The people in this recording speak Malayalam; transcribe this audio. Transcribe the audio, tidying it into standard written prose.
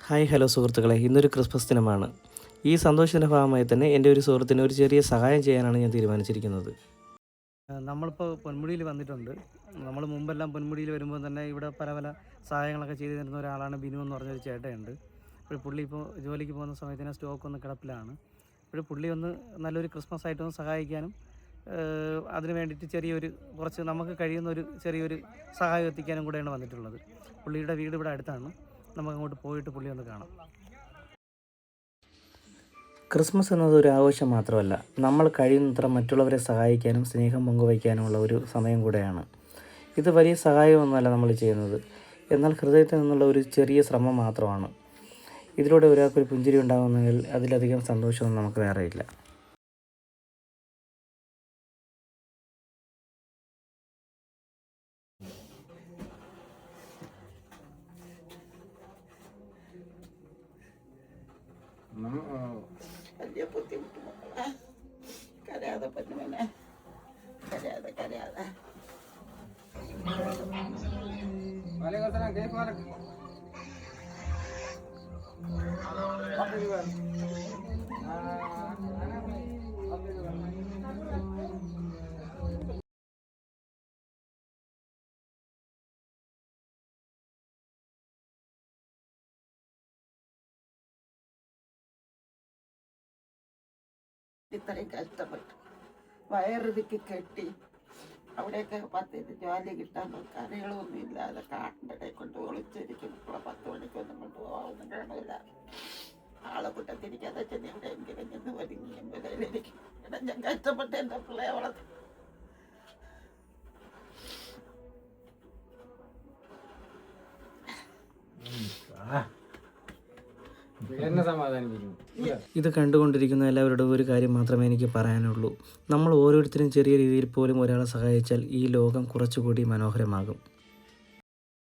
ഹായ് ഹലോ സുഹൃത്തുക്കളെ, ഇന്നൊരു ക്രിസ്മസ് ദിനമാണ്. ഈ സന്തോഷത്തിൻ്റെ ഭാഗമായി തന്നെ എൻ്റെ ഒരു സുഹൃത്തിന് ഒരു ചെറിയ സഹായം ചെയ്യാനാണ് ഞാൻ തീരുമാനിച്ചിരിക്കുന്നത്. നമ്മളിപ്പോൾ പൊന്മുടിയിൽ വന്നിട്ടുണ്ട്. നമ്മൾ മുമ്പെല്ലാം പൊന്മുടിയിൽ വരുമ്പോൾ തന്നെ ഇവിടെ പല പല സഹായങ്ങളൊക്കെ ചെയ്തു തരുന്ന ഒരാളാണ് ബിനു എന്ന് പറഞ്ഞൊരു ചേട്ടയുണ്ട്. ഇപ്പോൾ പുള്ളി ഇപ്പോൾ ജോലിക്ക് പോകുന്ന സമയത്തിന് സ്റ്റോക്ക് ഒന്ന് കിടപ്പിലാണ്. ഇപ്പോൾ പുള്ളി ഒന്ന് നല്ലൊരു ക്രിസ്മസ് ആയിട്ടൊന്ന് സഹായിക്കാനും അതിന് വേണ്ടിയിട്ട് കുറച്ച് നമുക്ക് കഴിയുന്ന ഒരു ചെറിയൊരു സഹായം എത്തിക്കാനും കൂടെയാണ് വന്നിട്ടുള്ളത്. പുള്ളിയുടെ വീട് ഇവിടെ അടുത്താണ്. നമുക്ക് അങ്ങോട്ട് പോയിട്ട് പുള്ളി ഒന്ന് കാണാം. ക്രിസ്മസ് എന്നത് ഒരു ആഘോഷം മാത്രമല്ല, നമ്മൾ കഴിയുന്നത്ര മറ്റുള്ളവരെ സഹായിക്കാനും സ്നേഹം പങ്കുവയ്ക്കാനുമുള്ള ഒരു സമയം കൂടെയാണ്. ഇത് വലിയ സഹായമൊന്നുമല്ല നമ്മൾ ചെയ്യുന്നത്, എന്നാൽ ഹൃദയത്തിൽ നിന്നുള്ള ഒരു ചെറിയ ശ്രമം മാത്രമാണ്. ഇതിലൂടെ ഒരാൾക്കൊരു പുഞ്ചിരി ഉണ്ടാകുന്നെങ്കിൽ അതിലധികം സന്തോഷമൊന്നും നമുക്ക് വേറെയില്ല. വലിയ ബുദ്ധിമുട്ട് മക്കളെ. കരയാതെ പറ്റുമോനെ, കരയാതെ കരയാതെ. ഇത്രയും കഷ്ടപ്പെട്ടു വയറിറുക്കി കെട്ടി അവിടെയൊക്കെ 10 ജോലി കിട്ടാൻ കറികളൊന്നും ഇല്ലാതെ കാട്ടിൻ്റെ ഇടയിൽ കൊണ്ട് ഒളിച്ചിരിക്കും. ഇപ്പോൾ 10 മണിക്കൊന്നും കൊണ്ടുപോകാവുന്ന കാണില്ല. ആളെ കൂട്ടത്തിരിക്കാതെ ചെന്ന് എവിടെയെങ്കിലും ചെന്ന് ഒരുങ്ങിയും വിലയിലിരിക്കും. ഇവിടെ ഞാൻ കഷ്ടപ്പെട്ട് എൻ്റെ പിള്ളയെ വളർത്തി. ഇത് കണ്ടുകൊണ്ടിരിക്കുന്ന എല്ലാവരോടും ഒരു കാര്യം മാത്രമേ എനിക്ക് പറയാനുള്ളൂ. നമ്മൾ ഓരോരുത്തരും ചെറിയ രീതിയിൽ പോലും ഒരാളെ സഹായിച്ചാൽ ഈ ലോകം കുറച്ചുകൂടി മനോഹരമാകും.